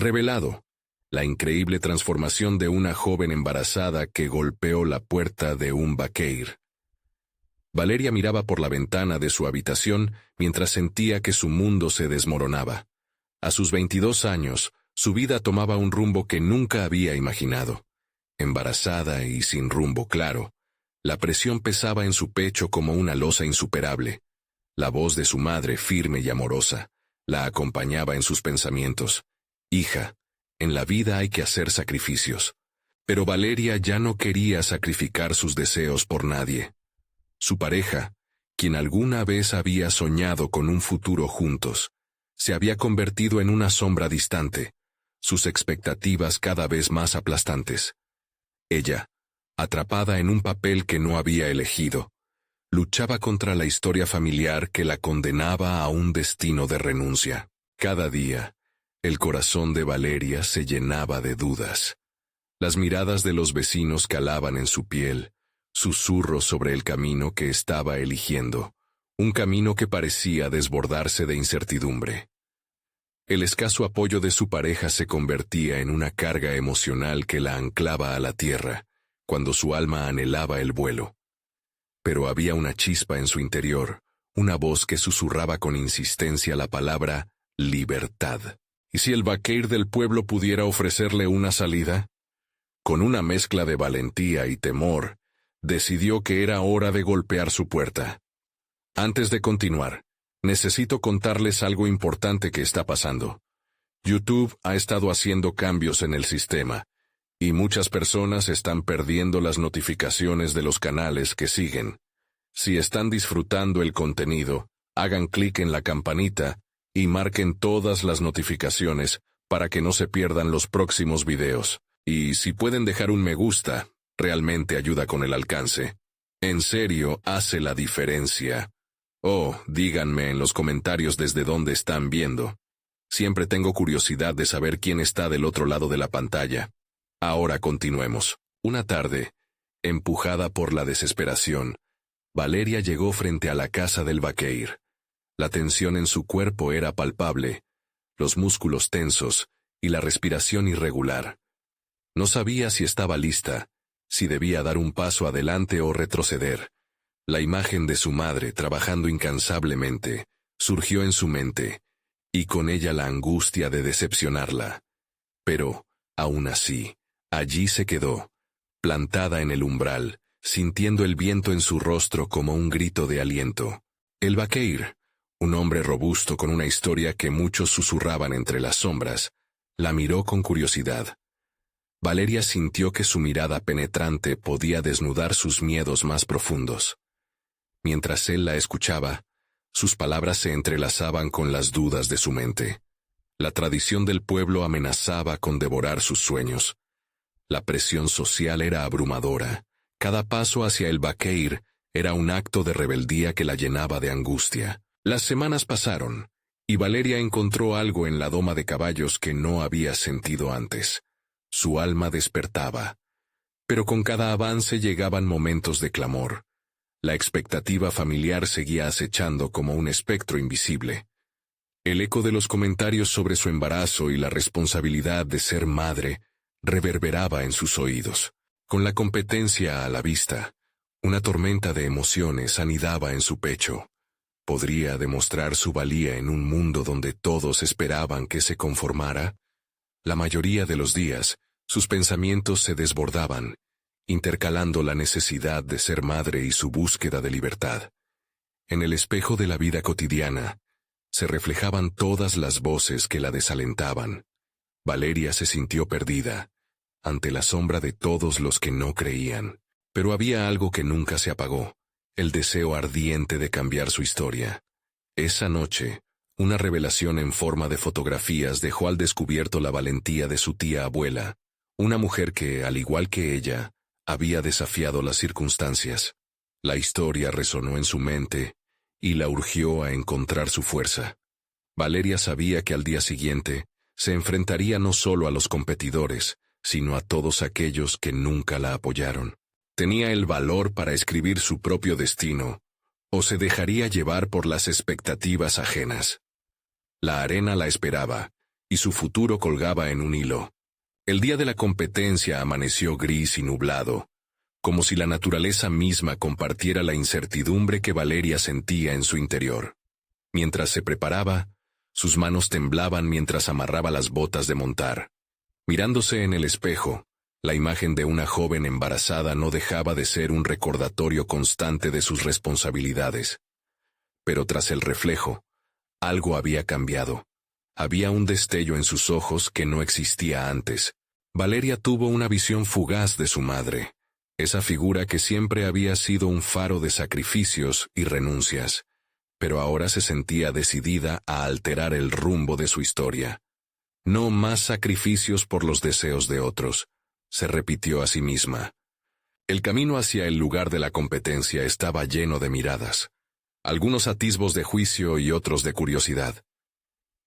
revelado. La increíble transformación de una joven embarazada que golpeó la puerta de un Vaqueir. Valeria miraba por la ventana de su habitación mientras sentía que su mundo se desmoronaba. A sus 22 años, su vida tomaba un rumbo que nunca había imaginado. Embarazada y sin rumbo claro, la presión pesaba en su pecho como una losa insuperable. La voz de su madre, firme y amorosa, la acompañaba en sus pensamientos. Hija, en la vida hay que hacer sacrificios. Pero Valeria ya no quería sacrificar sus deseos por nadie. Su pareja, quien alguna vez había soñado con un futuro juntos, se había convertido en una sombra distante, sus expectativas cada vez más aplastantes. Ella, atrapada en un papel que no había elegido, luchaba contra la historia familiar que la condenaba a un destino de renuncia. Cada día, el corazón de Valeria se llenaba de dudas. Las miradas de los vecinos calaban en su piel, susurros sobre el camino que estaba eligiendo, un camino que parecía desbordarse de incertidumbre. El escaso apoyo de su pareja se convertía en una carga emocional que la anclaba a la tierra, cuando su alma anhelaba el vuelo. Pero había una chispa en su interior, una voz que susurraba con insistencia la palabra libertad. ¿Y si el Vaqueir del pueblo pudiera ofrecerle una salida? Con una mezcla de valentía y temor, decidió que era hora de golpear su puerta. Antes de continuar, necesito contarles algo importante que está pasando. YouTube ha estado haciendo cambios en el sistema, y muchas personas están perdiendo las notificaciones de los canales que siguen. Si están disfrutando el contenido, hagan clic en la campanita y marquen todas las notificaciones para que no se pierdan los próximos videos. Y si pueden dejar un me gusta, realmente ayuda con el alcance. En serio, hace la diferencia. Oh, díganme en los comentarios desde dónde están viendo. Siempre tengo curiosidad de saber quién está del otro lado de la pantalla. Ahora continuemos. Una tarde, empujada por la desesperación, Valeria llegó frente a la casa del Vaqueir. La tensión en su cuerpo era palpable, los músculos tensos y la respiración irregular. No sabía si estaba lista, si debía dar un paso adelante o retroceder. La imagen de su madre trabajando incansablemente surgió en su mente, y con ella la angustia de decepcionarla. Pero, aún así, allí se quedó, plantada en el umbral, sintiendo el viento en su rostro como un grito de aliento. El Vaqueir, un hombre robusto con una historia que muchos susurraban entre las sombras, la miró con curiosidad. Valeria sintió que su mirada penetrante podía desnudar sus miedos más profundos. Mientras él la escuchaba, sus palabras se entrelazaban con las dudas de su mente. La tradición del pueblo amenazaba con devorar sus sueños. La presión social era abrumadora. Cada paso hacia el Vaqueir era un acto de rebeldía que la llenaba de angustia. Las semanas pasaron, y Valeria encontró algo en la doma de caballos que no había sentido antes. Su alma despertaba. Pero con cada avance llegaban momentos de clamor. La expectativa familiar seguía acechando como un espectro invisible. El eco de los comentarios sobre su embarazo y la responsabilidad de ser madre reverberaba en sus oídos. Con la competencia a la vista, una tormenta de emociones anidaba en su pecho. ¿Podría demostrar su valía en un mundo donde todos esperaban que se conformara? La mayoría de los días, sus pensamientos se desbordaban, intercalando la necesidad de ser madre y su búsqueda de libertad. En el espejo de la vida cotidiana, se reflejaban todas las voces que la desalentaban. Valeria se sintió perdida, ante la sombra de todos los que no creían. Pero había algo que nunca se apagó, el deseo ardiente de cambiar su historia. Esa noche, una revelación en forma de fotografías dejó al descubierto la valentía de su tía abuela, una mujer que, al igual que ella, había desafiado las circunstancias. La historia resonó en su mente y la urgió a encontrar su fuerza. Valeria sabía que al día siguiente se enfrentaría no solo a los competidores, sino a todos aquellos que nunca la apoyaron. Tenía el valor para escribir su propio destino, o se dejaría llevar por las expectativas ajenas. La arena la esperaba, y su futuro colgaba en un hilo. El día de la competencia amaneció gris y nublado, como si la naturaleza misma compartiera la incertidumbre que Valeria sentía en su interior. Mientras se preparaba, sus manos temblaban mientras amarraba las botas de montar. Mirándose en el espejo, la imagen de una joven embarazada no dejaba de ser un recordatorio constante de sus responsabilidades. Pero tras el reflejo, algo había cambiado. Había un destello en sus ojos que no existía antes. Valeria tuvo una visión fugaz de su madre, esa figura que siempre había sido un faro de sacrificios y renuncias, pero ahora se sentía decidida a alterar el rumbo de su historia. No más sacrificios por los deseos de otros, se repitió a sí misma. El camino hacia el lugar de la competencia estaba lleno de miradas, algunos atisbos de juicio y otros de curiosidad.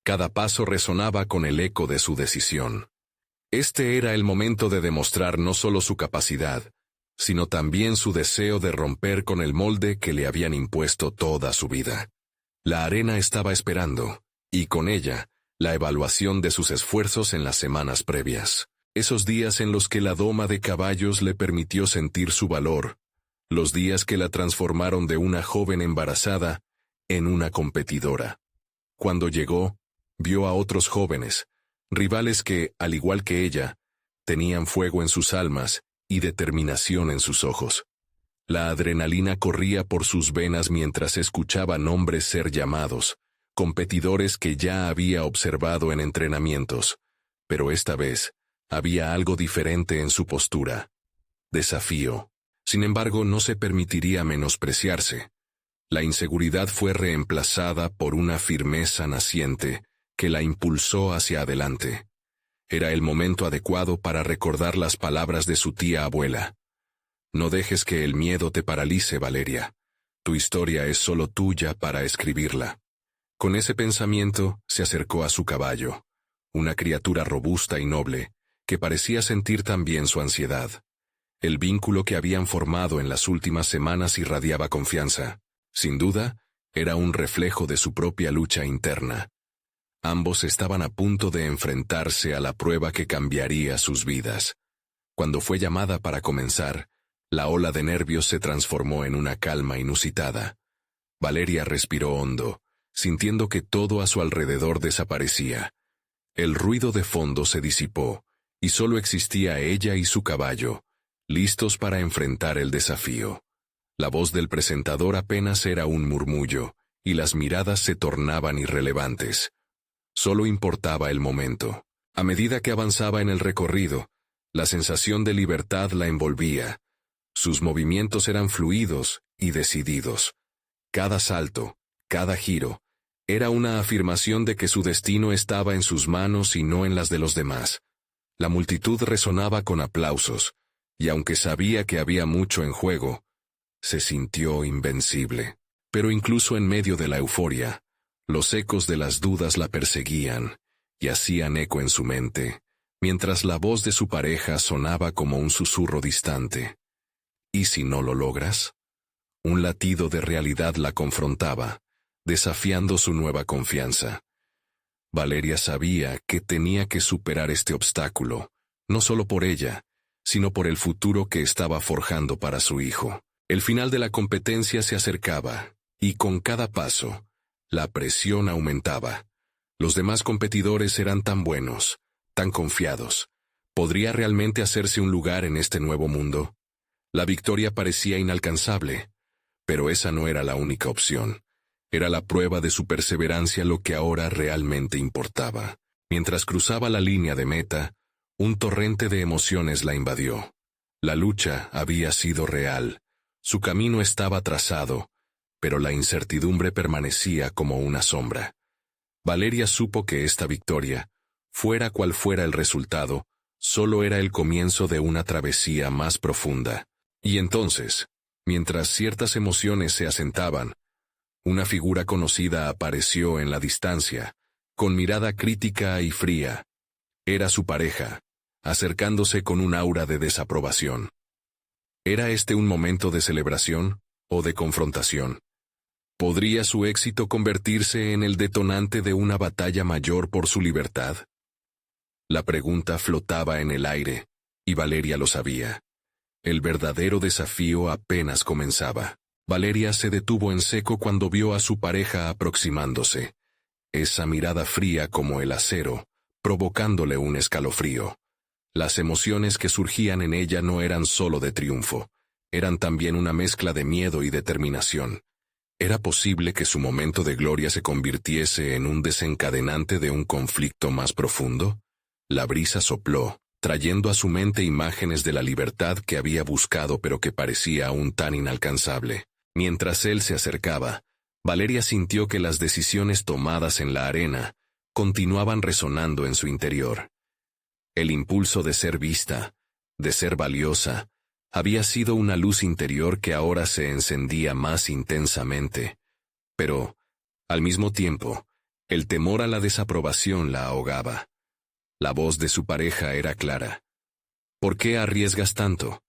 Cada paso resonaba con el eco de su decisión. Este era el momento de demostrar no solo su capacidad, sino también su deseo de romper con el molde que le habían impuesto toda su vida. La arena estaba esperando, y con ella, la evaluación de sus esfuerzos en las semanas previas. Esos días en los que la doma de caballos le permitió sentir su valor, los días que la transformaron de una joven embarazada en una competidora. Cuando llegó, vio a otros jóvenes, rivales que, al igual que ella, tenían fuego en sus almas y determinación en sus ojos. La adrenalina corría por sus venas mientras escuchaba nombres ser llamados, competidores que ya había observado en entrenamientos, pero esta vez había algo diferente en su postura. Desafío. Sin embargo, no se permitiría menospreciarse. La inseguridad fue reemplazada por una firmeza naciente que la impulsó hacia adelante. Era el momento adecuado para recordar las palabras de su tía abuela. No dejes que el miedo te paralice, Valeria. Tu historia es solo tuya para escribirla. Con ese pensamiento, se acercó a su caballo, una criatura robusta y noble, que parecía sentir también su ansiedad. El vínculo que habían formado en las últimas semanas irradiaba confianza. Sin duda, era un reflejo de su propia lucha interna. Ambos estaban a punto de enfrentarse a la prueba que cambiaría sus vidas. Cuando fue llamada para comenzar, la ola de nervios se transformó en una calma inusitada. Valeria respiró hondo, sintiendo que todo a su alrededor desaparecía. El ruido de fondo se disipó, y solo existía ella y su caballo, listos para enfrentar el desafío. La voz del presentador apenas era un murmullo, y las miradas se tornaban irrelevantes. Solo importaba el momento. A medida que avanzaba en el recorrido, la sensación de libertad la envolvía. Sus movimientos eran fluidos y decididos. Cada salto, cada giro, era una afirmación de que su destino estaba en sus manos y no en las de los demás. La multitud resonaba con aplausos, y aunque sabía que había mucho en juego, se sintió invencible. Pero incluso en medio de la euforia, los ecos de las dudas la perseguían, y hacían eco en su mente, mientras la voz de su pareja sonaba como un susurro distante. ¿Y si no lo logras? Un latido de realidad la confrontaba, desafiando su nueva confianza. Valeria sabía que tenía que superar este obstáculo, no solo por ella, sino por el futuro que estaba forjando para su hijo. El final de la competencia se acercaba, y con cada paso, la presión aumentaba. Los demás competidores eran tan buenos, tan confiados. ¿Podría realmente hacerse un lugar en este nuevo mundo? La victoria parecía inalcanzable, pero esa no era la única opción. Era la prueba de su perseverancia lo que ahora realmente importaba. Mientras cruzaba la línea de meta, un torrente de emociones la invadió. La lucha había sido real. Su camino estaba trazado, pero la incertidumbre permanecía como una sombra. Valeria supo que esta victoria, fuera cual fuera el resultado, solo era el comienzo de una travesía más profunda. Y entonces, mientras ciertas emociones se asentaban, una figura conocida apareció en la distancia, con mirada crítica y fría. Era su pareja, acercándose con un aura de desaprobación. ¿Era este un momento de celebración o de confrontación? ¿Podría su éxito convertirse en el detonante de una batalla mayor por su libertad? La pregunta flotaba en el aire, y Valeria lo sabía. El verdadero desafío apenas comenzaba. Valeria se detuvo en seco cuando vio a su pareja aproximándose. Esa mirada fría como el acero, provocándole un escalofrío. Las emociones que surgían en ella no eran solo de triunfo, eran también una mezcla de miedo y determinación. ¿Era posible que su momento de gloria se convirtiese en un desencadenante de un conflicto más profundo? La brisa sopló, trayendo a su mente imágenes de la libertad que había buscado pero que parecía aún tan inalcanzable. Mientras él se acercaba, Valeria sintió que las decisiones tomadas en la arena continuaban resonando en su interior. El impulso de ser vista, de ser valiosa, había sido una luz interior que ahora se encendía más intensamente. Pero, al mismo tiempo, el temor a la desaprobación la ahogaba. La voz de su pareja era clara. ¿Por qué arriesgas tanto?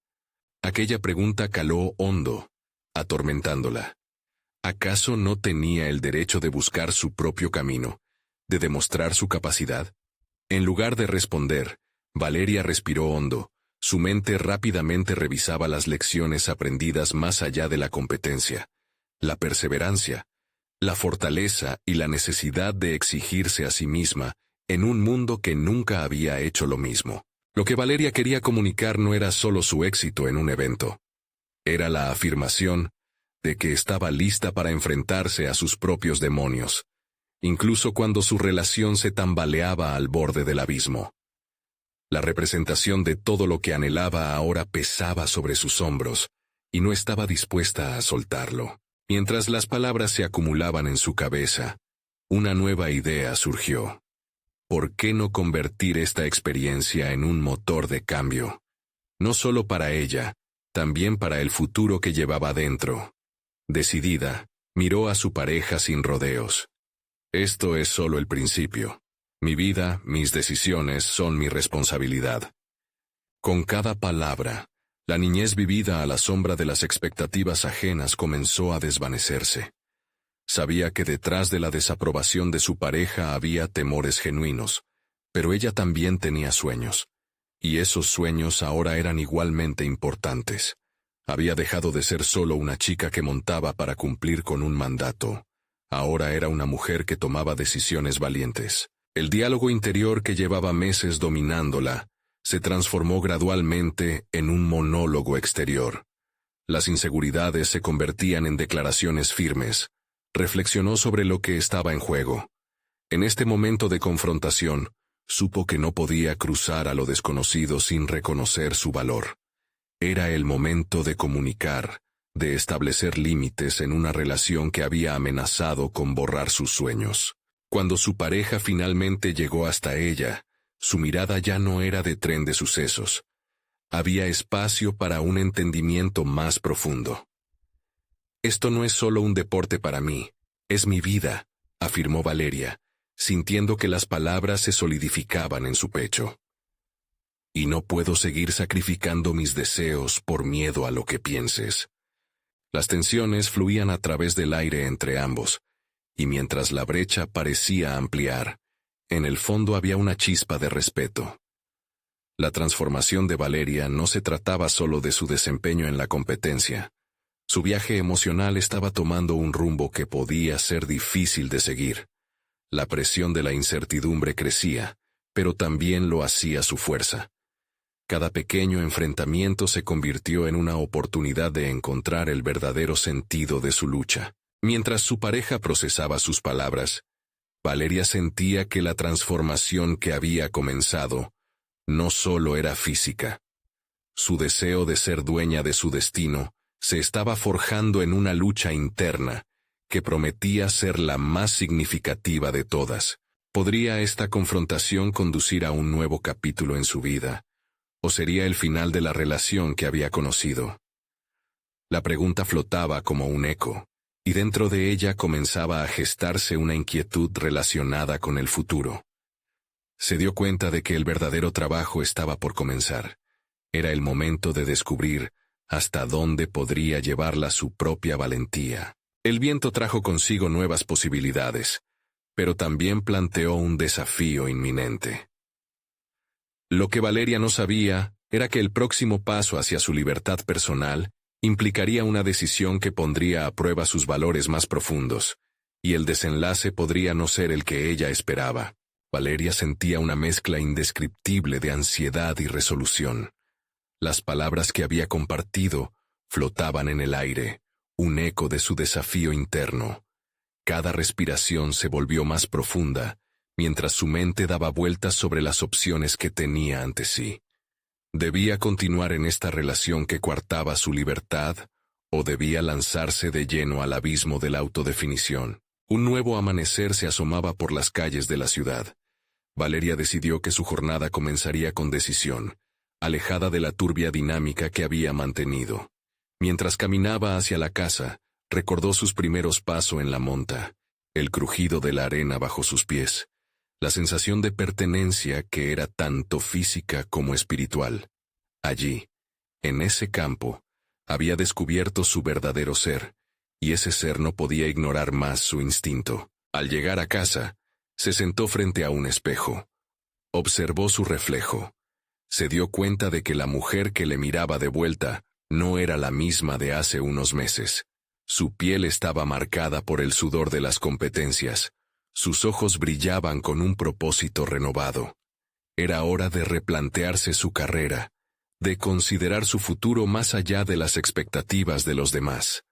Aquella pregunta caló hondo, atormentándola. ¿Acaso no tenía el derecho de buscar su propio camino, de demostrar su capacidad? En lugar de responder, Valeria respiró hondo. Su mente rápidamente revisaba las lecciones aprendidas más allá de la competencia, la perseverancia, la fortaleza y la necesidad de exigirse a sí misma en un mundo que nunca había hecho lo mismo. Lo que Valeria quería comunicar no era solo su éxito en un evento. Era la afirmación de que estaba lista para enfrentarse a sus propios demonios, incluso cuando su relación se tambaleaba al borde del abismo. La representación de todo lo que anhelaba ahora pesaba sobre sus hombros, y no estaba dispuesta a soltarlo. Mientras las palabras se acumulaban en su cabeza, una nueva idea surgió. ¿Por qué no convertir esta experiencia en un motor de cambio? No solo para ella, también para el futuro que llevaba dentro. Decidida, miró a su pareja sin rodeos. Esto es solo el principio. Mi vida, mis decisiones son mi responsabilidad. Con cada palabra, la niñez vivida a la sombra de las expectativas ajenas comenzó a desvanecerse. Sabía que detrás de la desaprobación de su pareja había temores genuinos, pero ella también tenía sueños. Y esos sueños ahora eran igualmente importantes. Había dejado de ser solo una chica que montaba para cumplir con un mandato. Ahora era una mujer que tomaba decisiones valientes. El diálogo interior que llevaba meses dominándola se transformó gradualmente en un monólogo exterior. Las inseguridades se convertían en declaraciones firmes. Reflexionó sobre lo que estaba en juego. En este momento de confrontación, supo que no podía cruzar a lo desconocido sin reconocer su valor. Era el momento de comunicar, de establecer límites en una relación que había amenazado con borrar sus sueños. Cuando su pareja finalmente llegó hasta ella, su mirada ya no era de tren de sucesos. Había espacio para un entendimiento más profundo. Esto no es solo un deporte para mí, es mi vida, afirmó Valeria, sintiendo que las palabras se solidificaban en su pecho. Y no puedo seguir sacrificando mis deseos por miedo a lo que pienses. Las tensiones fluían a través del aire entre ambos, y mientras la brecha parecía ampliar, en el fondo había una chispa de respeto. La transformación de Valeria no se trataba solo de su desempeño en la competencia. Su viaje emocional estaba tomando un rumbo que podía ser difícil de seguir. La presión de la incertidumbre crecía, pero también lo hacía su fuerza. Cada pequeño enfrentamiento se convirtió en una oportunidad de encontrar el verdadero sentido de su lucha. Mientras su pareja procesaba sus palabras, Valeria sentía que la transformación que había comenzado no solo era física. Su deseo de ser dueña de su destino se estaba forjando en una lucha interna que prometía ser la más significativa de todas. ¿Podría esta confrontación conducir a un nuevo capítulo en su vida? ¿O sería el final de la relación que había conocido? La pregunta flotaba como un eco, y dentro de ella comenzaba a gestarse una inquietud relacionada con el futuro. Se dio cuenta de que el verdadero trabajo estaba por comenzar. Era el momento de descubrir hasta dónde podría llevarla su propia valentía. El viento trajo consigo nuevas posibilidades, pero también planteó un desafío inminente. Lo que Valeria no sabía era que el próximo paso hacia su libertad personal implicaría una decisión que pondría a prueba sus valores más profundos, y el desenlace podría no ser el que ella esperaba. Valeria sentía una mezcla indescriptible de ansiedad y resolución. Las palabras que había compartido flotaban en el aire, un eco de su desafío interno. Cada respiración se volvió más profunda, mientras su mente daba vueltas sobre las opciones que tenía ante sí. ¿Debía continuar en esta relación que coartaba su libertad, o debía lanzarse de lleno al abismo de la autodefinición? Un nuevo amanecer se asomaba por las calles de la ciudad. Valeria decidió que su jornada comenzaría con decisión, alejada de la turbia dinámica que había mantenido. Mientras caminaba hacia la casa, recordó sus primeros pasos en la monta, el crujido de la arena bajo sus pies, la sensación de pertenencia que era tanto física como espiritual. Allí, en ese campo, había descubierto su verdadero ser, y ese ser no podía ignorar más su instinto. Al llegar a casa, se sentó frente a un espejo. Observó su reflejo. Se dio cuenta de que la mujer que le miraba de vuelta no era la misma de hace unos meses. Su piel estaba marcada por el sudor de las competencias. Sus ojos brillaban con un propósito renovado. Era hora de replantearse su carrera, de considerar su futuro más allá de las expectativas de los demás.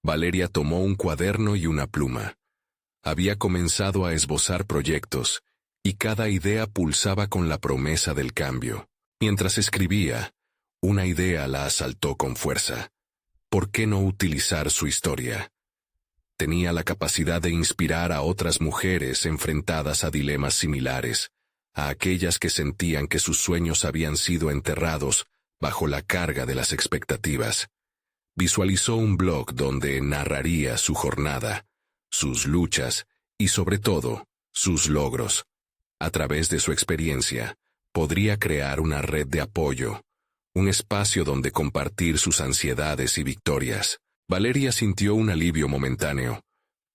Valeria tomó un cuaderno y una pluma. Había comenzado a esbozar proyectos, y cada idea pulsaba con la promesa del cambio. Mientras escribía, una idea la asaltó con fuerza. ¿Por qué no utilizar su historia? Tenía la capacidad de inspirar a otras mujeres enfrentadas a dilemas similares, a aquellas que sentían que sus sueños habían sido enterrados bajo la carga de las expectativas. Visualizó un blog donde narraría su jornada, sus luchas y, sobre todo, sus logros. A través de su experiencia, podría crear una red de apoyo, un espacio donde compartir sus ansiedades y victorias. Valeria sintió un alivio momentáneo,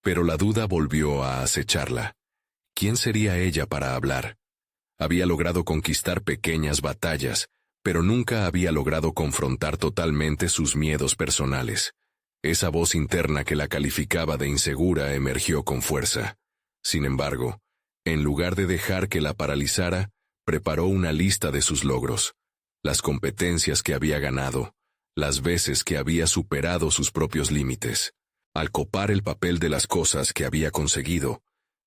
pero la duda volvió a acecharla. ¿Quién sería ella para hablar? Había logrado conquistar pequeñas batallas, pero nunca había logrado confrontar totalmente sus miedos personales. Esa voz interna que la calificaba de insegura emergió con fuerza. Sin embargo, en lugar de dejar que la paralizara, preparó una lista de sus logros, las competencias que había ganado, las veces que había superado sus propios límites. Al copar el papel de las cosas que había conseguido,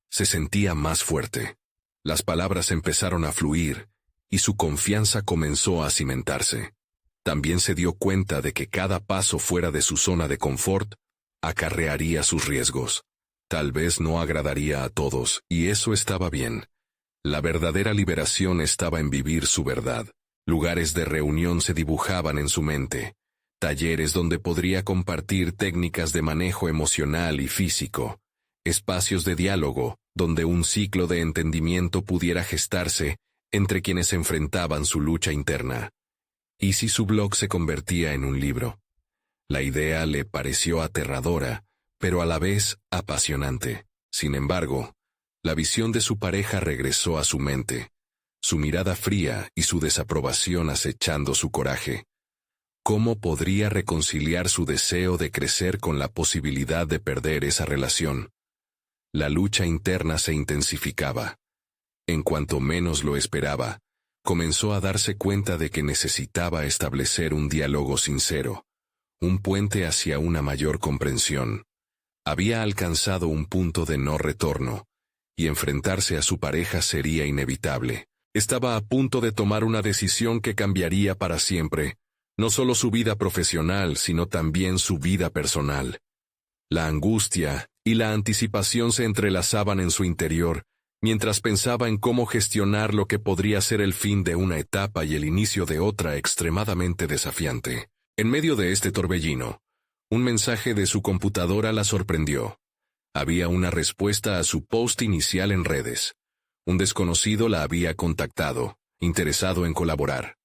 se sentía más fuerte. Las palabras empezaron a fluir, y su confianza comenzó a cimentarse. También se dio cuenta de que cada paso fuera de su zona de confort acarrearía sus riesgos. Tal vez no agradaría a todos, y eso estaba bien. La verdadera liberación estaba en vivir su verdad. Lugares de reunión se dibujaban en su mente, talleres donde podría compartir técnicas de manejo emocional y físico, espacios de diálogo donde un ciclo de entendimiento pudiera gestarse entre quienes enfrentaban su lucha interna. ¿Y si su blog se convertía en un libro? La idea le pareció aterradora, pero a la vez apasionante. Sin embargo, la visión de su pareja regresó a su mente, su mirada fría y su desaprobación acechando su coraje. ¿Cómo podría reconciliar su deseo de crecer con la posibilidad de perder esa relación? La lucha interna se intensificaba. En cuanto menos lo esperaba, comenzó a darse cuenta de que necesitaba establecer un diálogo sincero, un puente hacia una mayor comprensión. Había alcanzado un punto de no retorno, y enfrentarse a su pareja sería inevitable. Estaba a punto de tomar una decisión que cambiaría para siempre, no solo su vida profesional, sino también su vida personal. La angustia y la anticipación se entrelazaban en su interior, mientras pensaba en cómo gestionar lo que podría ser el fin de una etapa y el inicio de otra extremadamente desafiante. En medio de este torbellino, un mensaje de su computadora la sorprendió. Había una respuesta a su post inicial en redes. Un desconocido la había contactado, interesado en colaborar.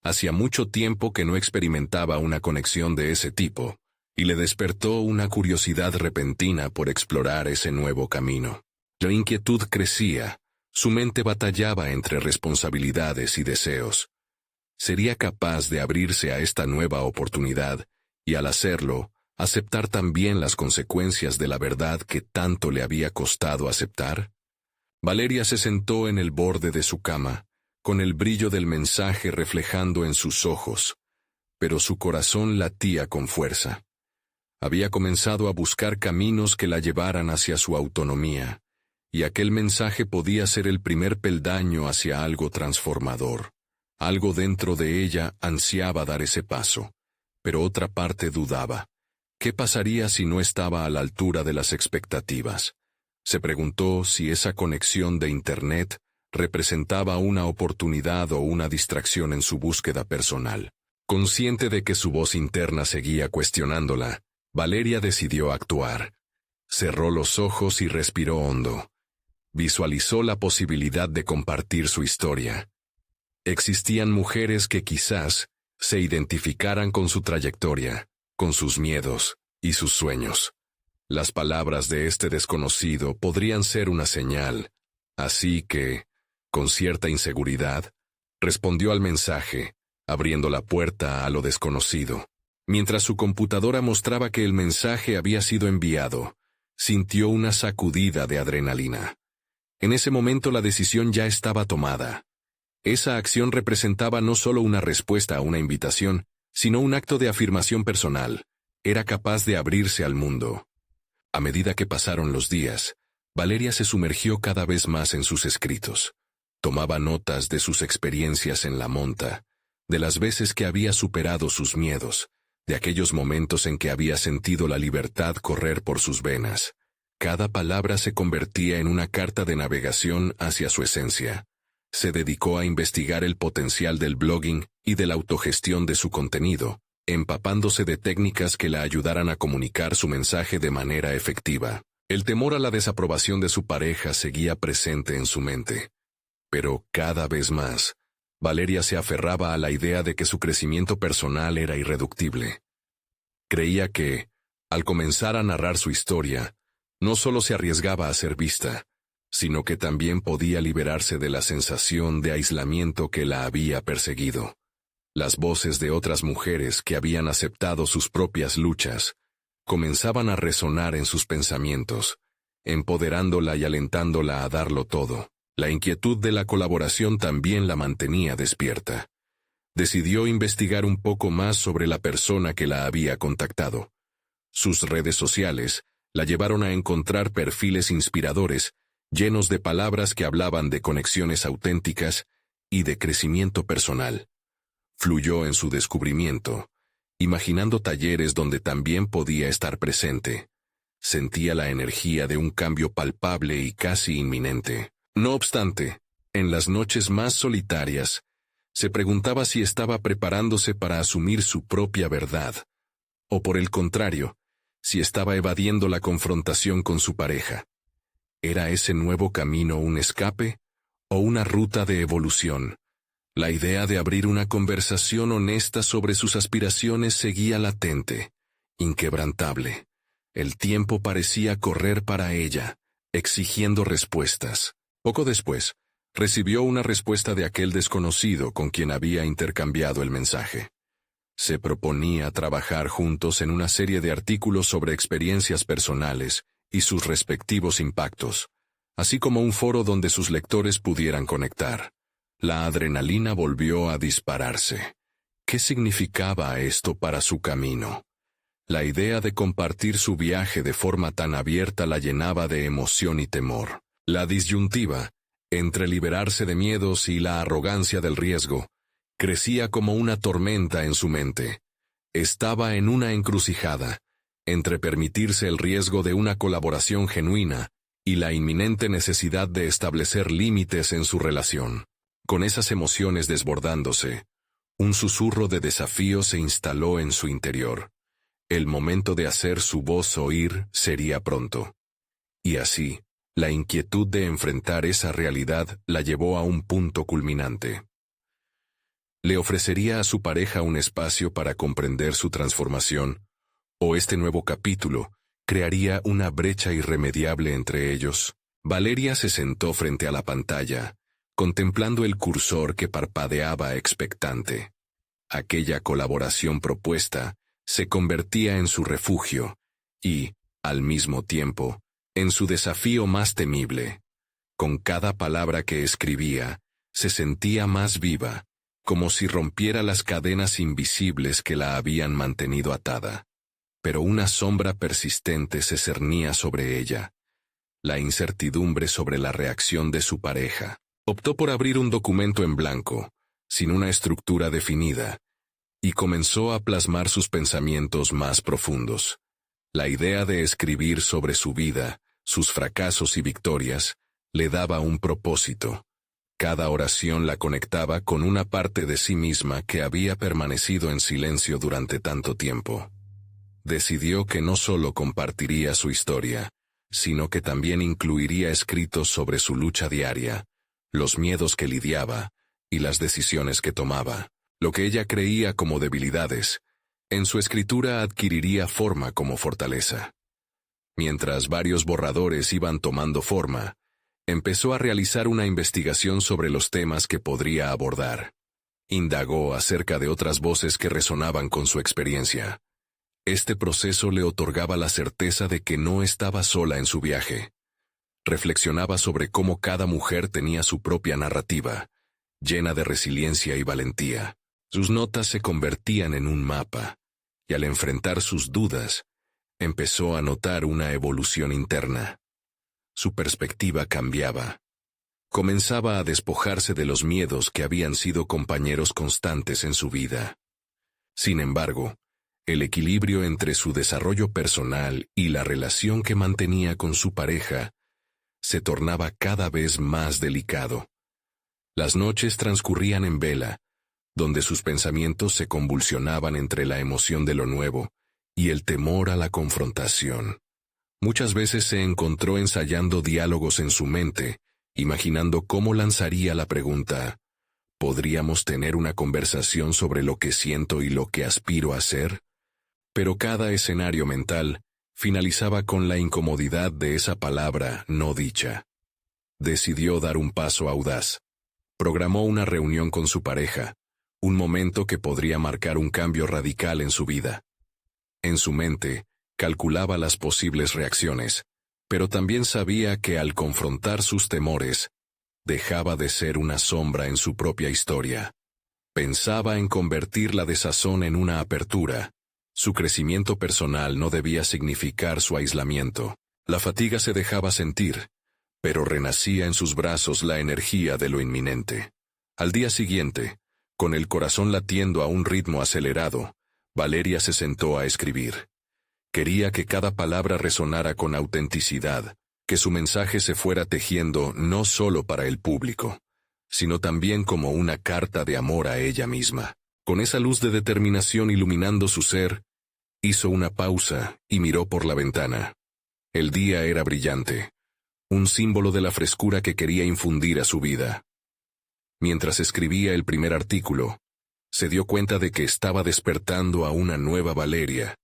Hacía mucho tiempo que no experimentaba una conexión de ese tipo, y le despertó una curiosidad repentina por explorar ese nuevo camino. La inquietud crecía, Su mente batallaba entre responsabilidades y deseos. Sería capaz de abrirse a esta nueva oportunidad y, al hacerlo, aceptar también las consecuencias de la verdad que tanto le había costado aceptar. Valeria se sentó en el borde de su cama, con el brillo del mensaje reflejando en sus ojos, pero su corazón latía con fuerza. Había comenzado a buscar caminos que la llevaran hacia su autonomía, y aquel mensaje podía ser el primer peldaño hacia algo transformador. Algo dentro de ella ansiaba dar ese paso, pero otra parte dudaba. ¿Qué pasaría si no estaba a la altura de las expectativas? Se preguntó si esa conexión de Internet representaba una oportunidad o una distracción en su búsqueda personal. Consciente de que su voz interna seguía cuestionándola, Valeria decidió actuar. Cerró los ojos y respiró hondo. Visualizó la posibilidad de compartir su historia. Existían mujeres que quizás se identificaran con su trayectoria, con sus miedos y sus sueños. Las palabras de este desconocido podrían ser una señal, así que, con cierta inseguridad, respondió al mensaje, abriendo la puerta a lo desconocido. Mientras su computadora mostraba que el mensaje había sido enviado, sintió una sacudida de adrenalina. En ese momento la decisión ya estaba tomada. Esa acción representaba no solo una respuesta a una invitación, sino un acto de afirmación personal. Era capaz de abrirse al mundo. A medida que pasaron los días, Valeria se sumergió cada vez más en sus escritos. Tomaba notas de sus experiencias en la monta, de las veces que había superado sus miedos, de aquellos momentos en que había sentido la libertad correr por sus venas. Cada palabra se convertía en una carta de navegación hacia su esencia. Se dedicó a investigar el potencial del blogging y de la autogestión de su contenido, empapándose de técnicas que la ayudaran a comunicar su mensaje de manera efectiva. El temor a la desaprobación de su pareja seguía presente en su mente. Pero cada vez más, Valeria se aferraba a la idea de que su crecimiento personal era irreductible. Creía que, al comenzar a narrar su historia, no solo se arriesgaba a ser vista, sino que también podía liberarse de la sensación de aislamiento que la había perseguido. Las voces de otras mujeres que habían aceptado sus propias luchas comenzaban a resonar en sus pensamientos, empoderándola y alentándola a darlo todo. La inquietud de la colaboración también la mantenía despierta. Decidió investigar un poco más sobre la persona que la había contactado. Sus redes sociales la llevaron a encontrar perfiles inspiradores, llenos de palabras que hablaban de conexiones auténticas y de crecimiento personal. Fluyó en su descubrimiento, imaginando talleres donde también podía estar presente. Sentía la energía de un cambio palpable y casi inminente. No obstante, en las noches más solitarias, se preguntaba si estaba preparándose para asumir su propia verdad, o por el contrario, si estaba evadiendo la confrontación con su pareja. ¿Era ese nuevo camino un escape o una ruta de evolución? La idea de abrir una conversación honesta sobre sus aspiraciones seguía latente, inquebrantable. El tiempo parecía correr para ella, exigiendo respuestas. Poco después, recibió una respuesta de aquel desconocido con quien había intercambiado el mensaje. Se proponía trabajar juntos en una serie de artículos sobre experiencias personales y sus respectivos impactos, así como un foro donde sus lectores pudieran conectar. La adrenalina volvió a dispararse. ¿Qué significaba esto para su camino? La idea de compartir su viaje de forma tan abierta la llenaba de emoción y temor. La disyuntiva, entre liberarse de miedos y la arrogancia del riesgo, crecía como una tormenta en su mente. Estaba en una encrucijada, entre permitirse el riesgo de una colaboración genuina y la inminente necesidad de establecer límites en su relación. Con esas emociones desbordándose, un susurro de desafío se instaló en su interior. El momento de hacer su voz oír sería pronto. Y así, la inquietud de enfrentar esa realidad la llevó a un punto culminante. ¿Le ofrecería a su pareja un espacio para comprender su transformación, o este nuevo capítulo crearía una brecha irremediable entre ellos? Valeria se sentó frente a la pantalla, contemplando el cursor que parpadeaba expectante. Aquella colaboración propuesta se convertía en su refugio y, al mismo tiempo, en su desafío más temible. Con cada palabra que escribía, se sentía más viva, como si rompiera las cadenas invisibles que la habían mantenido atada. Pero una sombra persistente se cernía sobre ella, la incertidumbre sobre la reacción de su pareja. Optó por abrir un documento en blanco, sin una estructura definida, y comenzó a plasmar sus pensamientos más profundos. La idea de escribir sobre su vida, sus fracasos y victorias, le daba un propósito. Cada oración la conectaba con una parte de sí misma que había permanecido en silencio durante tanto tiempo. Decidió que no solo compartiría su historia, sino que también incluiría escritos sobre su lucha diaria, los miedos que lidiaba y las decisiones que tomaba. Lo que ella creía como debilidades, en su escritura adquiriría forma como fortaleza. Mientras varios borradores iban tomando forma, empezó a realizar una investigación sobre los temas que podría abordar. Indagó acerca de otras voces que resonaban con su experiencia. Este proceso le otorgaba la certeza de que no estaba sola en su viaje. Reflexionaba sobre cómo cada mujer tenía su propia narrativa, llena de resiliencia y valentía. Sus notas se convertían en un mapa, y al enfrentar sus dudas, empezó a notar una evolución interna. Su perspectiva cambiaba. Comenzaba a despojarse de los miedos que habían sido compañeros constantes en su vida. Sin embargo, el equilibrio entre su desarrollo personal y la relación que mantenía con su pareja se tornaba cada vez más delicado. Las noches transcurrían en vela, donde sus pensamientos se convulsionaban entre la emoción de lo nuevo y el temor a la confrontación. Muchas veces se encontró ensayando diálogos en su mente, imaginando cómo lanzaría la pregunta: ¿podríamos tener una conversación sobre lo que siento y lo que aspiro a ser? Pero cada escenario mental finalizaba con la incomodidad de esa palabra no dicha. Decidió dar un paso audaz. Programó una reunión con su pareja, un momento que podría marcar un cambio radical en su vida. En su mente, calculaba las posibles reacciones, pero también sabía que al confrontar sus temores, dejaba de ser una sombra en su propia historia. Pensaba en convertir la desazón en una apertura. Su crecimiento personal no debía significar su aislamiento. La fatiga se dejaba sentir, pero renacía en sus brazos la energía de lo inminente. Al día siguiente, con el corazón latiendo a un ritmo acelerado, Valeria se sentó a escribir. Quería que cada palabra resonara con autenticidad, que su mensaje se fuera tejiendo no solo para el público, sino también como una carta de amor a ella misma. Con esa luz de determinación iluminando su ser, hizo una pausa y miró por la ventana. El día era brillante, un símbolo de la frescura que quería infundir a su vida. Mientras escribía el primer artículo, se dio cuenta de que estaba despertando a una nueva Valeria.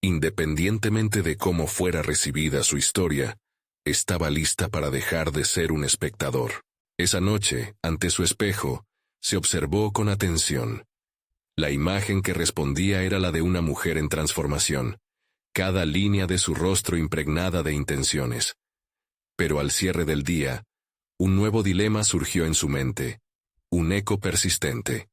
Independientemente de cómo fuera recibida su historia, estaba lista para dejar de ser un espectador. Esa noche, ante su espejo, se observó con atención. La imagen que respondía era la de una mujer en transformación, cada línea de su rostro impregnada de intenciones. Pero al cierre del día, un nuevo dilema surgió en su mente, un eco persistente.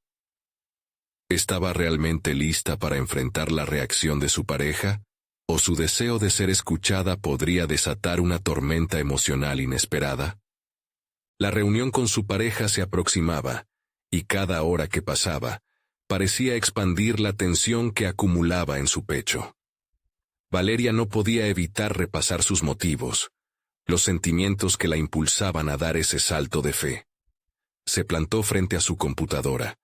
¿Estaba realmente lista para enfrentar la reacción de su pareja? ¿O su deseo de ser escuchada podría desatar una tormenta emocional inesperada? La reunión con su pareja se aproximaba, y cada hora que pasaba, parecía expandir la tensión que acumulaba en su pecho. Valeria no podía evitar repasar sus motivos, los sentimientos que la impulsaban a dar ese salto de fe. Se plantó frente a su computadora,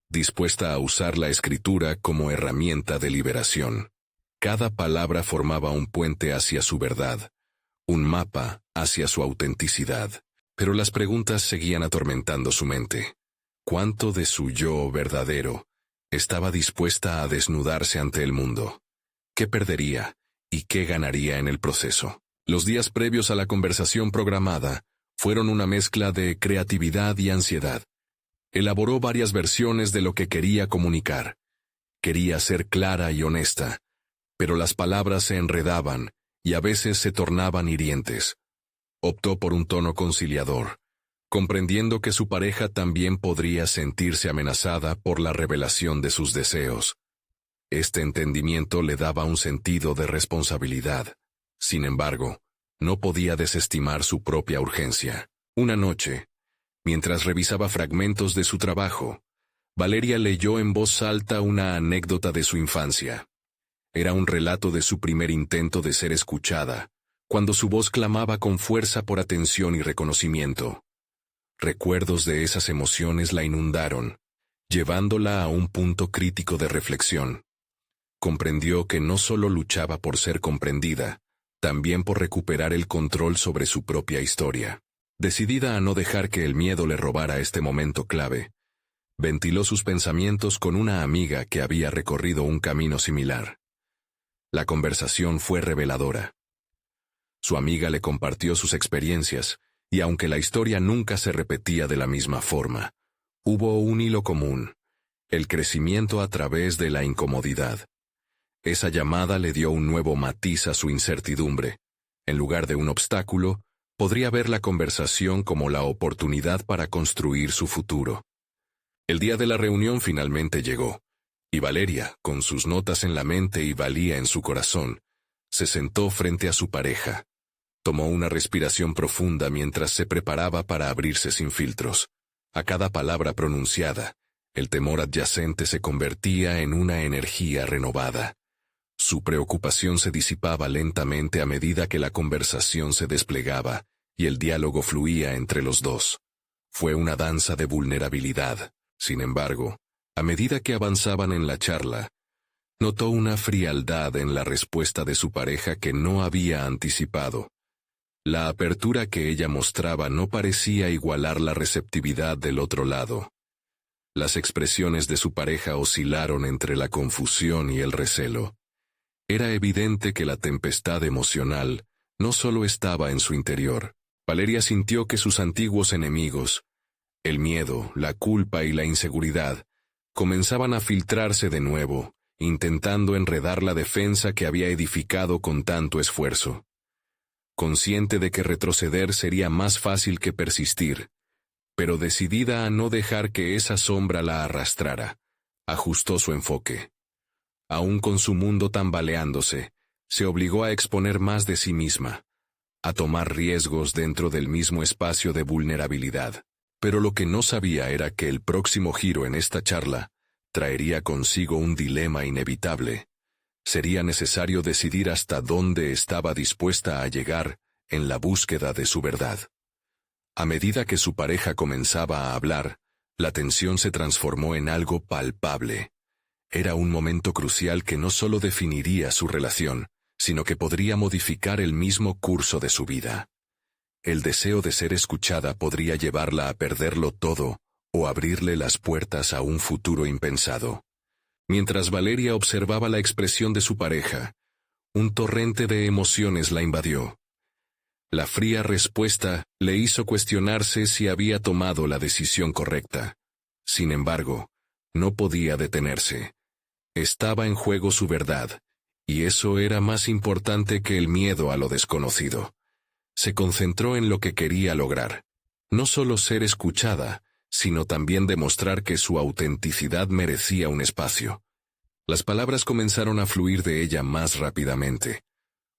dispuesta a usar la escritura como herramienta de liberación. Cada palabra formaba un puente hacia su verdad, un mapa hacia su autenticidad. Pero las preguntas seguían atormentando su mente. ¿Cuánto de su yo verdadero estaba dispuesta a desnudarse ante el mundo? ¿Qué perdería y qué ganaría en el proceso? Los días previos a la conversación programada fueron una mezcla de creatividad y ansiedad. Elaboró varias versiones de lo que quería comunicar. Quería ser clara y honesta, pero las palabras se enredaban y a veces se tornaban hirientes. Optó por un tono conciliador, comprendiendo que su pareja también podría sentirse amenazada por la revelación de sus deseos. Este entendimiento le daba un sentido de responsabilidad. Sin embargo, no podía desestimar su propia urgencia. Una noche, mientras revisaba fragmentos de su trabajo, Valeria leyó en voz alta una anécdota de su infancia. Era un relato de su primer intento de ser escuchada, cuando su voz clamaba con fuerza por atención y reconocimiento. Recuerdos de esas emociones la inundaron, llevándola a un punto crítico de reflexión. Comprendió que no solo luchaba por ser comprendida, también por recuperar el control sobre su propia historia. Decidida a no dejar que el miedo le robara este momento clave, ventiló sus pensamientos con una amiga que había recorrido un camino similar. La conversación fue reveladora. Su amiga le compartió sus experiencias, y aunque la historia nunca se repetía de la misma forma, hubo un hilo común: el crecimiento a través de la incomodidad. Esa llamada le dio un nuevo matiz a su incertidumbre. En lugar de un obstáculo, podría ver la conversación como la oportunidad para construir su futuro. El día de la reunión finalmente llegó, y Valeria, con sus notas en la mente y valía en su corazón, se sentó frente a su pareja. Tomó una respiración profunda mientras se preparaba para abrirse sin filtros. A cada palabra pronunciada, el temor adyacente se convertía en una energía renovada. Su preocupación se disipaba lentamente a medida que la conversación se desplegaba y el diálogo fluía entre los dos. Fue una danza de vulnerabilidad. Sin embargo, a medida que avanzaban en la charla, notó una frialdad en la respuesta de su pareja que no había anticipado. La apertura que ella mostraba no parecía igualar la receptividad del otro lado. Las expresiones de su pareja oscilaron entre la confusión y el recelo. Era evidente que la tempestad emocional no solo estaba en su interior. Valeria sintió que sus antiguos enemigos, el miedo, la culpa y la inseguridad, comenzaban a filtrarse de nuevo, intentando enredar la defensa que había edificado con tanto esfuerzo. Consciente de que retroceder sería más fácil que persistir, pero decidida a no dejar que esa sombra la arrastrara, ajustó su enfoque. Aún con su mundo tambaleándose, se obligó a exponer más de sí misma, a tomar riesgos dentro del mismo espacio de vulnerabilidad. Pero lo que no sabía era que el próximo giro en esta charla traería consigo un dilema inevitable. Sería necesario decidir hasta dónde estaba dispuesta a llegar en la búsqueda de su verdad. A medida que su pareja comenzaba a hablar, la tensión se transformó en algo palpable. Era un momento crucial que no solo definiría su relación, sino que podría modificar el mismo curso de su vida. El deseo de ser escuchada podría llevarla a perderlo todo o abrirle las puertas a un futuro impensado. Mientras Valeria observaba la expresión de su pareja, un torrente de emociones la invadió. La fría respuesta le hizo cuestionarse si había tomado la decisión correcta. Sin embargo, no podía detenerse. Estaba en juego su verdad, y eso era más importante que el miedo a lo desconocido. Se concentró en lo que quería lograr. No solo ser escuchada, sino también demostrar que su autenticidad merecía un espacio. Las palabras comenzaron a fluir de ella más rápidamente,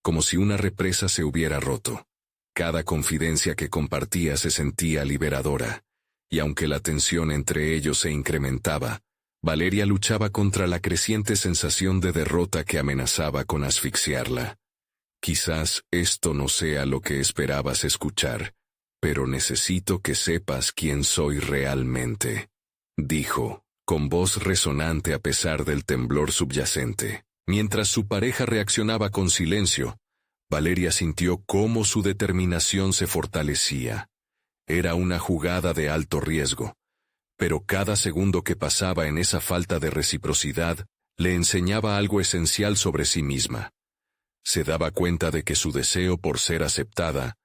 como si una represa se hubiera roto. Cada confidencia que compartía se sentía liberadora, y aunque la tensión entre ellos se incrementaba, Valeria luchaba contra la creciente sensación de derrota que amenazaba con asfixiarla. Quizás esto no sea lo que esperabas escuchar, pero necesito que sepas quién soy realmente, dijo, con voz resonante a pesar del temblor subyacente. Mientras su pareja reaccionaba con silencio, Valeria sintió cómo su determinación se fortalecía. Era una jugada de alto riesgo, pero cada segundo que pasaba en esa falta de reciprocidad le enseñaba algo esencial sobre sí misma. Se daba cuenta de que su deseo por ser aceptada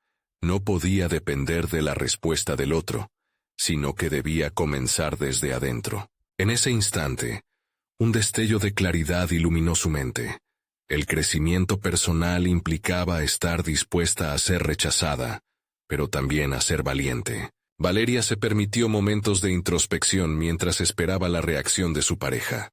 no podía depender de la respuesta del otro, sino que debía comenzar desde adentro. En ese instante, un destello de claridad iluminó su mente. El crecimiento personal implicaba estar dispuesta a ser rechazada, pero también a ser valiente. Valeria se permitió momentos de introspección mientras esperaba la reacción de su pareja.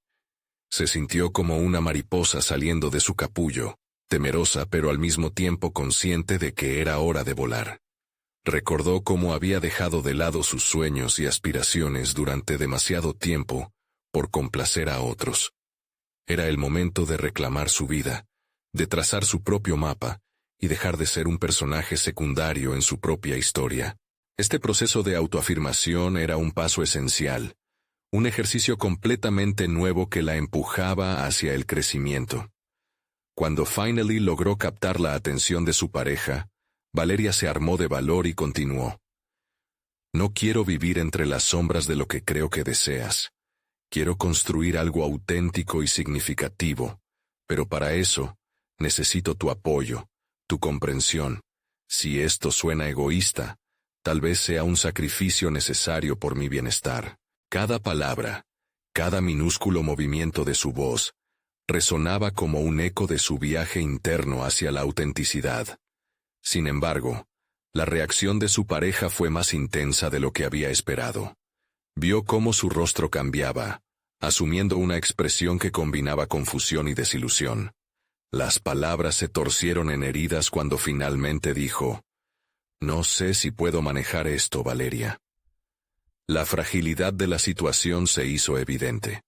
Se sintió como una mariposa saliendo de su capullo, temerosa pero al mismo tiempo consciente de que era hora de volar. Recordó cómo había dejado de lado sus sueños y aspiraciones durante demasiado tiempo por complacer a otros. Era el momento de reclamar su vida, de trazar su propio mapa y dejar de ser un personaje secundario en su propia historia. Este proceso de autoafirmación era un paso esencial, un ejercicio completamente nuevo que la empujaba hacia el crecimiento. Cuando finally logró captar la atención de su pareja, Valeria se armó de valor y continuó. No quiero vivir entre las sombras de lo que creo que deseas. Quiero construir algo auténtico y significativo, pero para eso necesito tu apoyo, tu comprensión. Si esto suena egoísta, tal vez sea un sacrificio necesario por mi bienestar. Cada palabra, cada minúsculo movimiento de su voz, resonaba como un eco de su viaje interno hacia la autenticidad. Sin embargo, la reacción de su pareja fue más intensa de lo que había esperado. Vio cómo su rostro cambiaba, asumiendo una expresión que combinaba confusión y desilusión. Las palabras se torcieron en heridas cuando finalmente dijo: «No sé si puedo manejar esto, Valeria». La fragilidad de la situación se hizo evidente.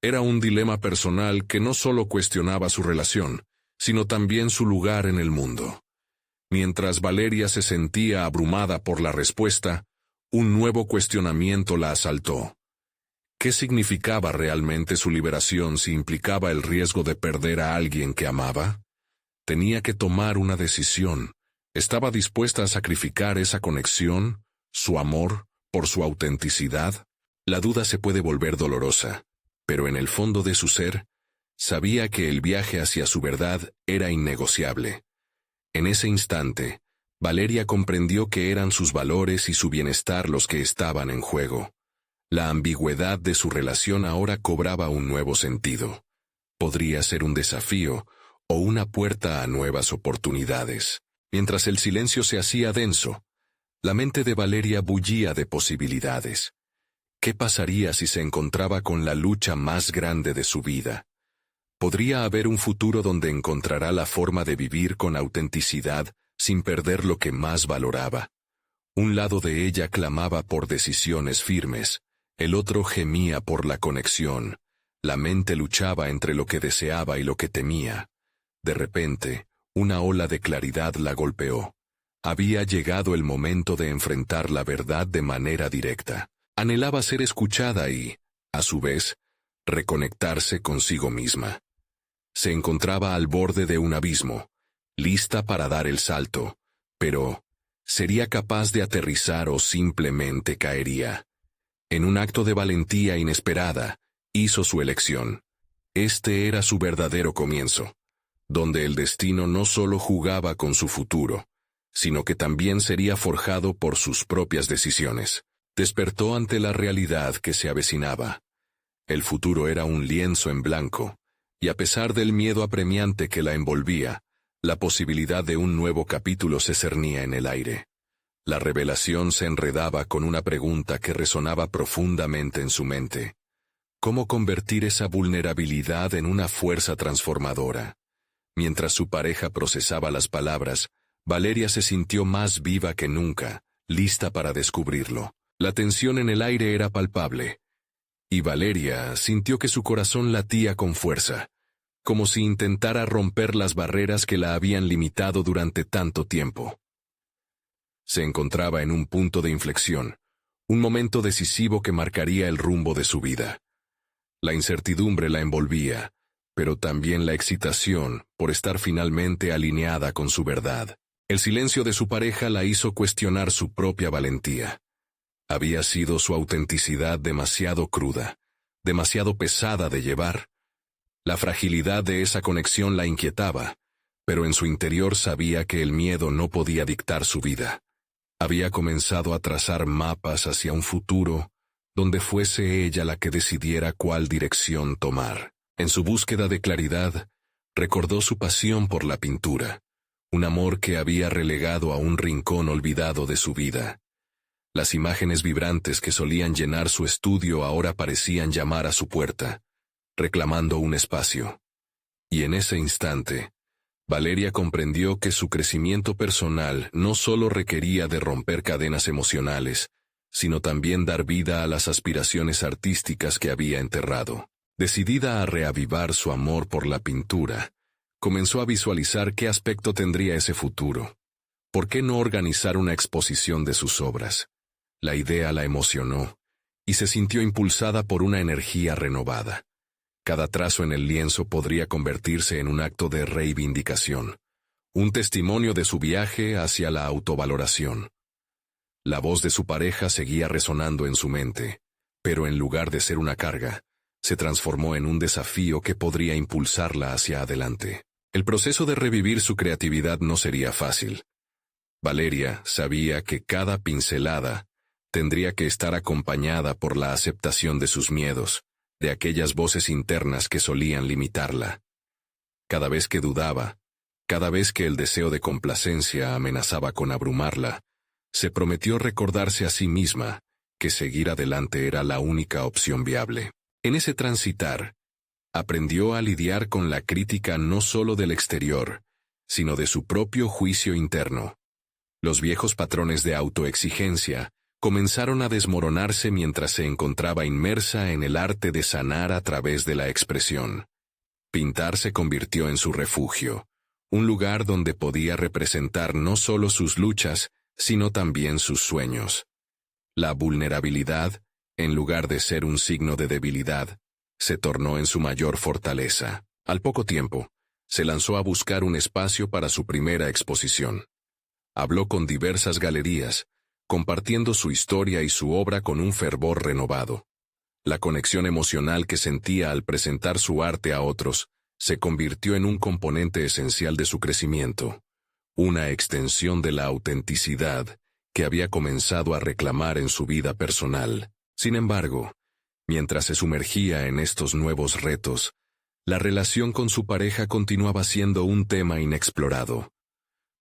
Era un dilema personal que no solo cuestionaba su relación, sino también su lugar en el mundo. Mientras Valeria se sentía abrumada por la respuesta, un nuevo cuestionamiento la asaltó. ¿Qué significaba realmente su liberación si implicaba el riesgo de perder a alguien que amaba? Tenía que tomar una decisión. ¿Estaba dispuesta a sacrificar esa conexión, su amor, por su autenticidad? La duda se puede volver dolorosa, pero en el fondo de su ser, sabía que el viaje hacia su verdad era innegociable. En ese instante, Valeria comprendió que eran sus valores y su bienestar los que estaban en juego. La ambigüedad de su relación ahora cobraba un nuevo sentido. Podría ser un desafío o una puerta a nuevas oportunidades. Mientras el silencio se hacía denso, la mente de Valeria bullía de posibilidades. ¿Qué pasaría si se encontraba con la lucha más grande de su vida? ¿Podría haber un futuro donde encontrará la forma de vivir con autenticidad sin perder lo que más valoraba? Un lado de ella clamaba por decisiones firmes, el otro gemía por la conexión. La mente luchaba entre lo que deseaba y lo que temía. De repente, una ola de claridad la golpeó. Había llegado el momento de enfrentar la verdad de manera directa. Anhelaba ser escuchada y, a su vez, reconectarse consigo misma. Se encontraba al borde de un abismo, lista para dar el salto, pero ¿sería capaz de aterrizar o simplemente caería? En un acto de valentía inesperada, hizo su elección. Este era su verdadero comienzo, donde el destino no solo jugaba con su futuro, sino que también sería forjado por sus propias decisiones. Despertó ante la realidad que se avecinaba. El futuro era un lienzo en blanco, y a pesar del miedo apremiante que la envolvía, la posibilidad de un nuevo capítulo se cernía en el aire. La revelación se enredaba con una pregunta que resonaba profundamente en su mente. ¿Cómo convertir esa vulnerabilidad en una fuerza transformadora? Mientras su pareja procesaba las palabras, Valeria se sintió más viva que nunca, lista para descubrirlo. La tensión en el aire era palpable, y Valeria sintió que su corazón latía con fuerza, como si intentara romper las barreras que la habían limitado durante tanto tiempo. Se encontraba en un punto de inflexión, un momento decisivo que marcaría el rumbo de su vida. La incertidumbre la envolvía, pero también la excitación por estar finalmente alineada con su verdad. El silencio de su pareja la hizo cuestionar su propia valentía. Había sido su autenticidad demasiado cruda, demasiado pesada de llevar. La fragilidad de esa conexión la inquietaba, pero en su interior sabía que el miedo no podía dictar su vida. Había comenzado a trazar mapas hacia un futuro donde fuese ella la que decidiera cuál dirección tomar. En su búsqueda de claridad, recordó su pasión por la pintura, un amor que había relegado a un rincón olvidado de su vida. Las imágenes vibrantes que solían llenar su estudio ahora parecían llamar a su puerta, reclamando un espacio. Y en ese instante, Valeria comprendió que su crecimiento personal no solo requería de romper cadenas emocionales, sino también dar vida a las aspiraciones artísticas que había enterrado. Decidida a reavivar su amor por la pintura, comenzó a visualizar qué aspecto tendría ese futuro. ¿Por qué no organizar una exposición de sus obras? La idea la emocionó, y se sintió impulsada por una energía renovada. Cada trazo en el lienzo podría convertirse en un acto de reivindicación, un testimonio de su viaje hacia la autovaloración. La voz de su pareja seguía resonando en su mente, pero en lugar de ser una carga, se transformó en un desafío que podría impulsarla hacia adelante. El proceso de revivir su creatividad no sería fácil. Valeria sabía que cada pincelada tendría que estar acompañada por la aceptación de sus miedos, de aquellas voces internas que solían limitarla. Cada vez que dudaba, cada vez que el deseo de complacencia amenazaba con abrumarla, se prometió recordarse a sí misma que seguir adelante era la única opción viable. En ese transitar, aprendió a lidiar con la crítica no solo del exterior, sino de su propio juicio interno. Los viejos patrones de autoexigencia comenzaron a desmoronarse mientras se encontraba inmersa en el arte de sanar a través de la expresión. Pintar se convirtió en su refugio, un lugar donde podía representar no solo sus luchas, sino también sus sueños. La vulnerabilidad, en lugar de ser un signo de debilidad, se tornó en su mayor fortaleza. Al poco tiempo, se lanzó a buscar un espacio para su primera exposición. Habló con diversas galerías, compartiendo su historia y su obra con un fervor renovado. La conexión emocional que sentía al presentar su arte a otros se convirtió en un componente esencial de su crecimiento, una extensión de la autenticidad que había comenzado a reclamar en su vida personal. Sin embargo, mientras se sumergía en estos nuevos retos, la relación con su pareja continuaba siendo un tema inexplorado.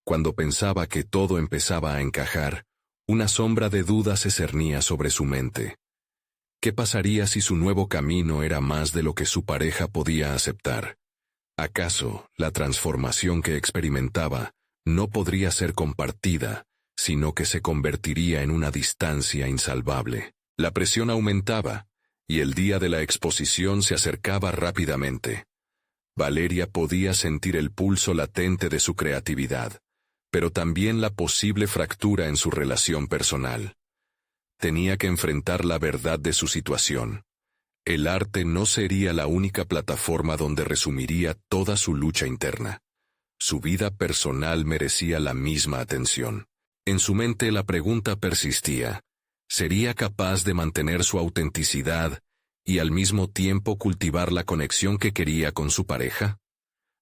Cuando pensaba que todo empezaba a encajar, una sombra de duda se cernía sobre su mente. ¿Qué pasaría si su nuevo camino era más de lo que su pareja podía aceptar? ¿Acaso la transformación que experimentaba no podría ser compartida, sino que se convertiría en una distancia insalvable? La presión aumentaba, y el día de la exposición se acercaba rápidamente. Valeria podía sentir el pulso latente de su creatividad, pero también la posible fractura en su relación personal. Tenía que enfrentar la verdad de su situación. El arte no sería la única plataforma donde resumiría toda su lucha interna. Su vida personal merecía la misma atención. En su mente la pregunta persistía: ¿sería capaz de mantener su autenticidad y al mismo tiempo cultivar la conexión que quería con su pareja?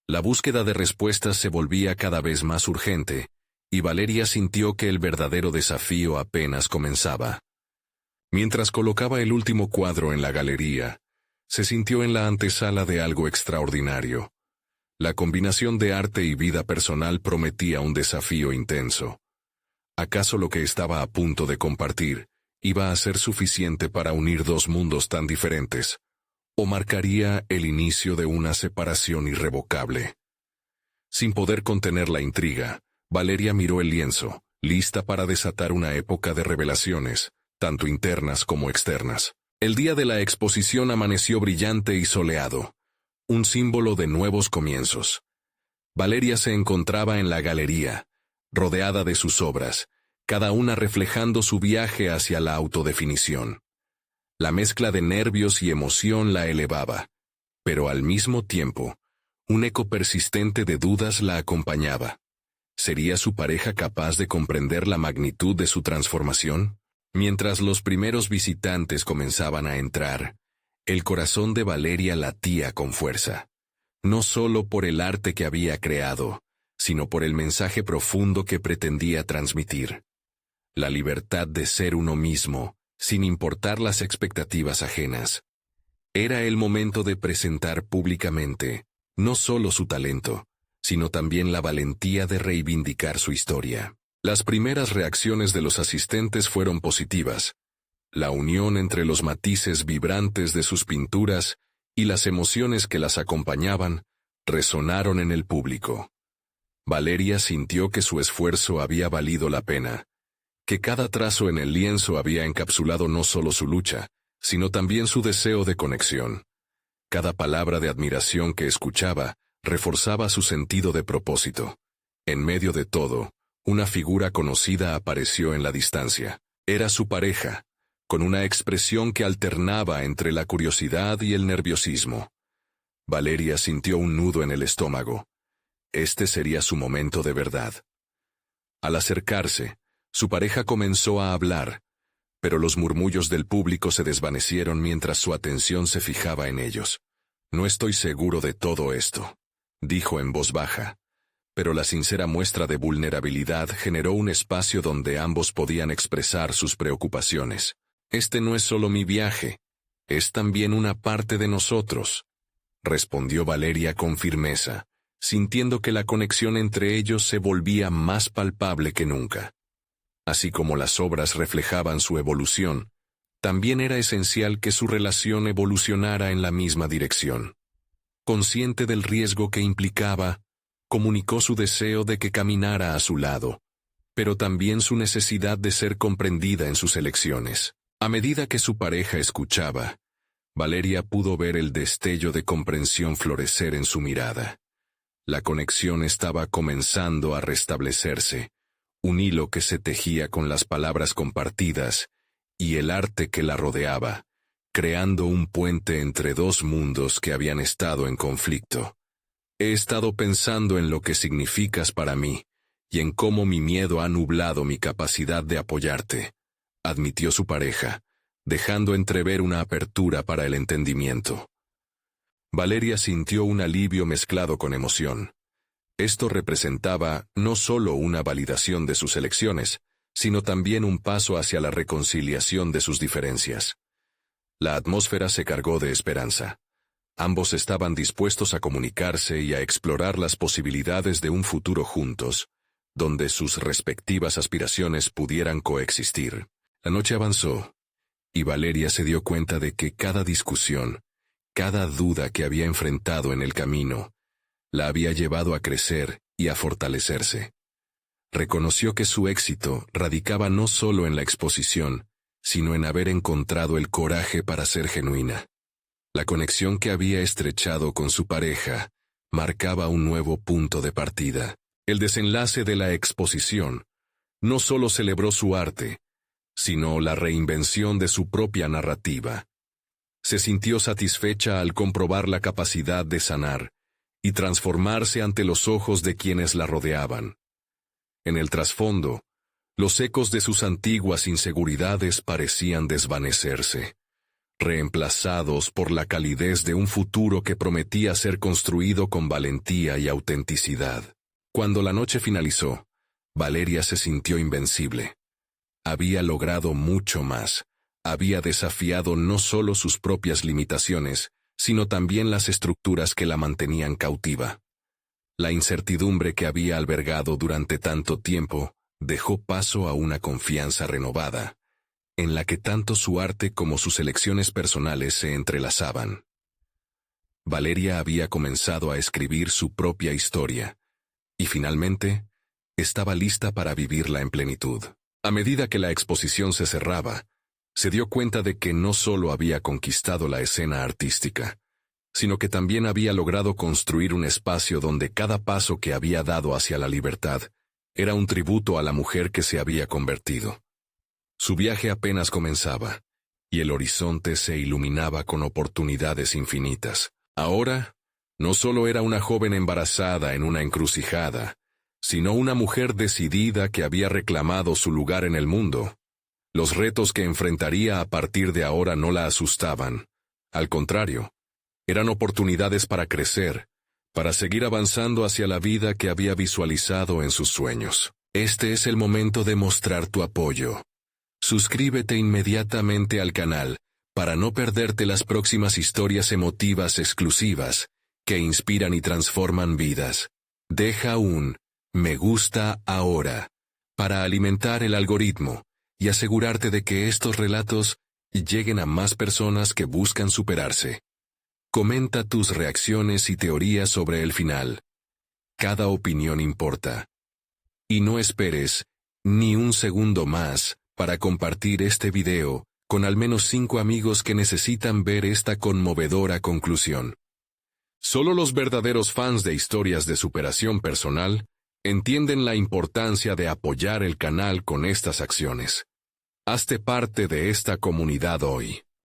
La búsqueda de respuestas se volvía cada vez más urgente, y Valeria sintió que el verdadero desafío apenas comenzaba. Mientras colocaba el último cuadro en la galería, se sintió en la antesala de algo extraordinario. La combinación de arte y vida personal prometía un desafío intenso. ¿Acaso lo que estaba a punto de compartir iba a ser suficiente para unir dos mundos tan diferentes? ¿O marcaría el inicio de una separación irrevocable? Sin poder contener la intriga, Valeria miró el lienzo, lista para desatar una época de revelaciones, tanto internas como externas. El día de la exposición amaneció brillante y soleado, un símbolo de nuevos comienzos. Valeria se encontraba en la galería, rodeada de sus obras, cada una reflejando su viaje hacia la autodefinición. La mezcla de nervios y emoción la elevaba, pero al mismo tiempo, un eco persistente de dudas la acompañaba. ¿Sería su pareja capaz de comprender la magnitud de su transformación? Mientras los primeros visitantes comenzaban a entrar, el corazón de Valeria latía con fuerza. No solo por el arte que había creado, sino por el mensaje profundo que pretendía transmitir. La libertad de ser uno mismo, sin importar las expectativas ajenas. Era el momento de presentar públicamente, no solo su talento, sino también la valentía de reivindicar su historia. Las primeras reacciones de los asistentes fueron positivas. La unión entre los matices vibrantes de sus pinturas y las emociones que las acompañaban resonaron en el público. Valeria sintió que su esfuerzo había valido la pena, que cada trazo en el lienzo había encapsulado no solo su lucha, sino también su deseo de conexión. Cada palabra de admiración que escuchaba reforzaba su sentido de propósito. En medio de todo, una figura conocida apareció en la distancia. Era su pareja, con una expresión que alternaba entre la curiosidad y el nerviosismo. Valeria sintió un nudo en el estómago. Este sería su momento de verdad. Al acercarse, su pareja comenzó a hablar, pero los murmullos del público se desvanecieron mientras su atención se fijaba en ellos. «No estoy seguro de todo esto», dijo en voz baja, pero la sincera muestra de vulnerabilidad generó un espacio donde ambos podían expresar sus preocupaciones. «Este no es solo mi viaje, es también una parte de nosotros», respondió Valeria con firmeza, sintiendo que la conexión entre ellos se volvía más palpable que nunca. Así como las obras reflejaban su evolución, también era esencial que su relación evolucionara en la misma dirección. Consciente del riesgo que implicaba, comunicó su deseo de que caminara a su lado, pero también su necesidad de ser comprendida en sus elecciones. A medida que su pareja escuchaba, Valeria pudo ver el destello de comprensión florecer en su mirada. La conexión estaba comenzando a restablecerse, un hilo que se tejía con las palabras compartidas y el arte que la rodeaba, creando un puente entre dos mundos que habían estado en conflicto. «He estado pensando en lo que significas para mí y en cómo mi miedo ha nublado mi capacidad de apoyarte», admitió su pareja, dejando entrever una apertura para el entendimiento. Valeria sintió un alivio mezclado con emoción. Esto representaba no solo una validación de sus elecciones, sino también un paso hacia la reconciliación de sus diferencias. La atmósfera se cargó de esperanza. Ambos estaban dispuestos a comunicarse y a explorar las posibilidades de un futuro juntos, donde sus respectivas aspiraciones pudieran coexistir. La noche avanzó, y Valeria se dio cuenta de que cada discusión, cada duda que había enfrentado en el camino, la había llevado a crecer y a fortalecerse. Reconoció que su éxito radicaba no solo en la exposición, sino en haber encontrado el coraje para ser genuina. La conexión que había estrechado con su pareja marcaba un nuevo punto de partida. El desenlace de la exposición no solo celebró su arte, sino la reinvención de su propia narrativa. Se sintió satisfecha al comprobar la capacidad de sanar y transformarse ante los ojos de quienes la rodeaban. En el trasfondo, los ecos de sus antiguas inseguridades parecían desvanecerse, reemplazados por la calidez de un futuro que prometía ser construido con valentía y autenticidad. Cuando la noche finalizó, Valeria se sintió invencible. Había logrado mucho más. Había desafiado no solo sus propias limitaciones, sino también las estructuras que la mantenían cautiva. La incertidumbre que había albergado durante tanto tiempo dejó paso a una confianza renovada, en la que tanto su arte como sus elecciones personales se entrelazaban. Valeria había comenzado a escribir su propia historia, y finalmente, estaba lista para vivirla en plenitud. A medida que la exposición se cerraba, se dio cuenta de que no solo había conquistado la escena artística, sino que también había logrado construir un espacio donde cada paso que había dado hacia la libertad era un tributo a la mujer que se había convertido. Su viaje apenas comenzaba, y el horizonte se iluminaba con oportunidades infinitas. Ahora, no solo era una joven embarazada en una encrucijada, sino una mujer decidida que había reclamado su lugar en el mundo. Los retos que enfrentaría a partir de ahora no la asustaban. Al contrario, eran oportunidades para crecer, para seguir avanzando hacia la vida que había visualizado en sus sueños. Este es el momento de mostrar tu apoyo. Suscríbete inmediatamente al canal para no perderte las próximas historias emotivas exclusivas que inspiran y transforman vidas. Deja un me gusta ahora para alimentar el algoritmo y asegurarte de que estos relatos lleguen a más personas que buscan superarse. Comenta tus reacciones y teorías sobre el final. Cada opinión importa. Y no esperes ni un segundo más para compartir este video con al menos 5 amigos que necesitan ver esta conmovedora conclusión. Solo los verdaderos fans de historias de superación personal entienden la importancia de apoyar el canal con estas acciones. Hazte parte de esta comunidad hoy.